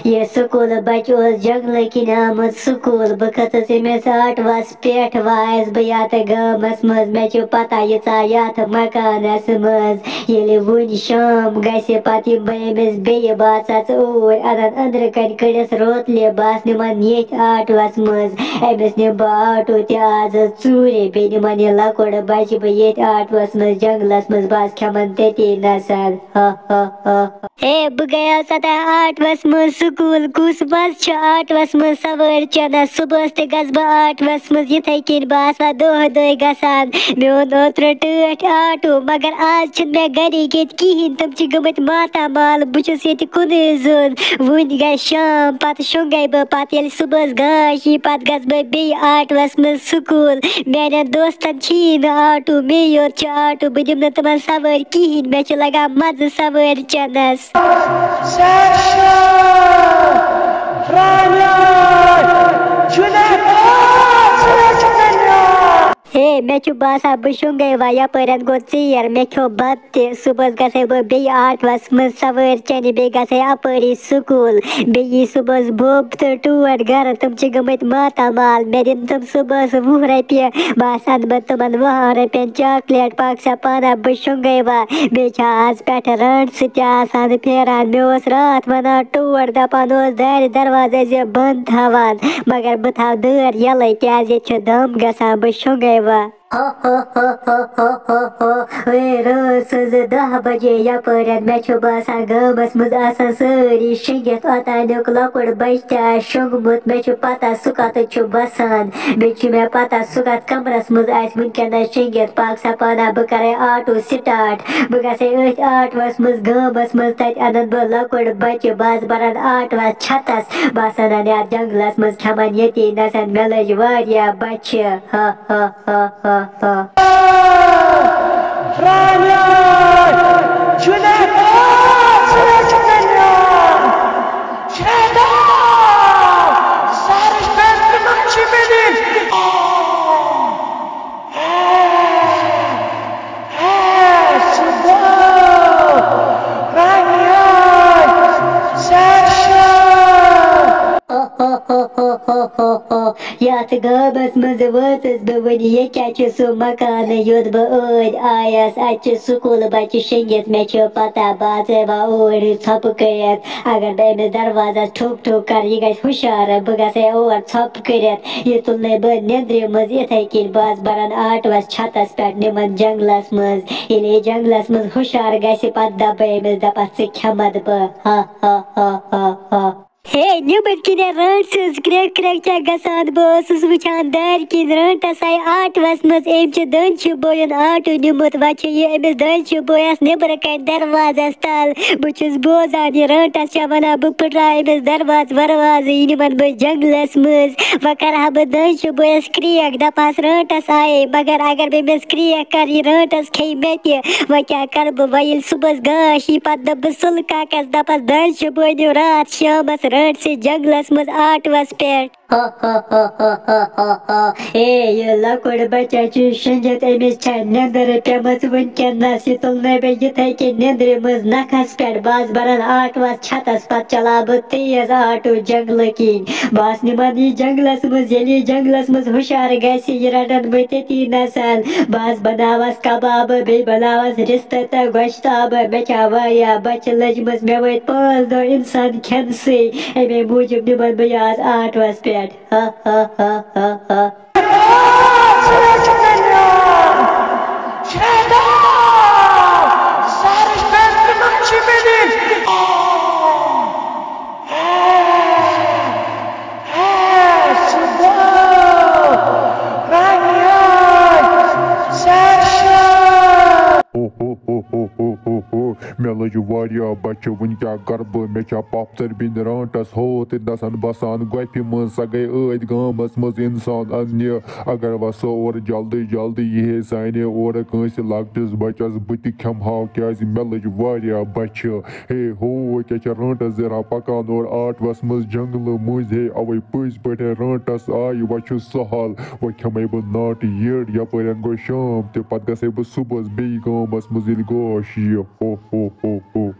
ये स्कूल बच्चो जंगल किन आमुत स्कूल बह खसस यमिस आटवस पेठ वायस बह यत गामस मज मे छु पता यीचा यथ मकानस मज येले वुन शाम गसे पत यम बह यमिस बेय बासस ओर अदन अंदर कन कड़िस रोतले बास निमन येथ आटवस मज अमिस निम बह आटो ते आज चूरे बे निमन ये लकोड़ बच बह येथ आटवस मज जंगलस मज बास खेमन तेती नसल हे बह गयास आटवस मज स्कूल कुस मज छ आटवस मज सवार चना सुबह ते गस बह आटवस मज यिथे किन बह आसा दोह दोह गसान मोन ओत्र टठ आटो मगर आज छ मे गरिक ये किहिन तम छ गमत मातामाल बह छुस ये कुन जोन वुन गई शाम पत शुंगई बह पत येल सुबह गाश पत गस बह बे आटवस मज स्कूल मेन दोस्तन छी न आटो मे योत छ आटो बह दिम न तमन सवार किहिन मे छ लगा मज सवार चनस हे मे छु बासा बह शुंगई वा यपरन गो चीर मे खो बत सुबह गसे बह बे आटवस मज सवार चन बे गसे अपरी स्कूल बे सुबह बोब तो टूर घर तुम छ गमत मातामाल मे दिन तुम सुबह 20 रपिय बासन बह तुमन 20 रपियन चॉकलेट पक्सा पाना बह शुंगई वा बे छ आज पेठ रंट सत आसान फेरान मे ओस रात वनान टूर दपान ओस दार दरवाजे जे बंद थवान मगर बह थाव दर यलै क्याज ये छ दम गसान बह शुंगई वा रोज 10 बजे यपरन मे छु बासान गामस मज आसान सारी शिंगित ओतानुक लकोड़ बच्चा शुंगमुत मे छु पता सु कत छु बसान बे छु मे पता सु कत कमरस मज आस वुनकन शिंगित पाक्सा पाना बह करे आटो स्टार्ट बह गसे अथ आटवस मज गामस मज तत अनन बह लकोड़ बच्चे बास बरन आटवस छतस बासन अन यात जंगलस मज खेमन येती नसन मे लज वारिया बच्चे यथ गामस मज वसस बह वन ये क्या छ सु मकान योत बह ओद आयस अत स्कूल बच्चे शिंगित मे छ पता बात और छप करित अगर बह अमिस दरवाजा ठुक ठुक कर यह गस हुशार बह गसे और छप करित यह तुलने बह निंद्र मज इथे किन बास बरन आटवस छतस पे निमन जंगलस मज ये जंगलस मज हुशार गस पत दब अमिस दपस च खेमत बह हे निबत किने रंट क्रैक क्रैक चा गसान बस वुचान दार किन रंटस आई आटवस मज एम च दन छ बोयन आटो निमुत वच ये अमिस दन छ बोयस निबर कन दरवाजस तल बुचस बोजान ये रंटस चा वना बह पटराय अमिस दरवाज वरवाज ये निमन बह जंगलस मज व करहा बह दन छ बोयस क्रैक दपास रंटस आए मगर अगर बह अमिस क्रैक कर ये रंटस खे मे ते व क्या कर बह वयल सुबह गाश पत दब सुल काकस दपस दन छ बोय रात शामस रंट से जंगलस मज आटवस पेट ये लकोड़ बच्चा छु शिंगित अमिस छ निंदर पेमस वुनकनस यह तुलने बह यिथे कि निंद्र मज नखस पेट बास बरन आटवस छतस पत चला बह तेज आटो जंगल किन बास निमन यह जंगलस मज ये जंगलस मज हुशार गस यह रटन बह तेती नसन बास बनावस कबाब बे बनावस रिश्ते त गोश्ताब मे छ वारिया बच्चे लजमस मे वत 5 दो इंसान खेनसे अमे मूजूब निमन बह आज आटवस पेट मे लज वारिया बच्चे वन क्या करब मे पपतर बिन रंटस होत दसन बसान गोफि मज सा गई अद गामस मज इंसान अन्य अगर वह सो और जल्दी जल्दी यह साने और कंस लकटिस बचस बत खेमहा क्या मे लज वारिया बच्चे हे हो क्या रंटस जरा पकान और आटवस मज जंगल मज हे अवे पज पे रंटस आय वह सहल वह खेमे बह नाट येड़ यपर गो शाम तो पे गसे बह सुबह बे गामस मज गोश ये हो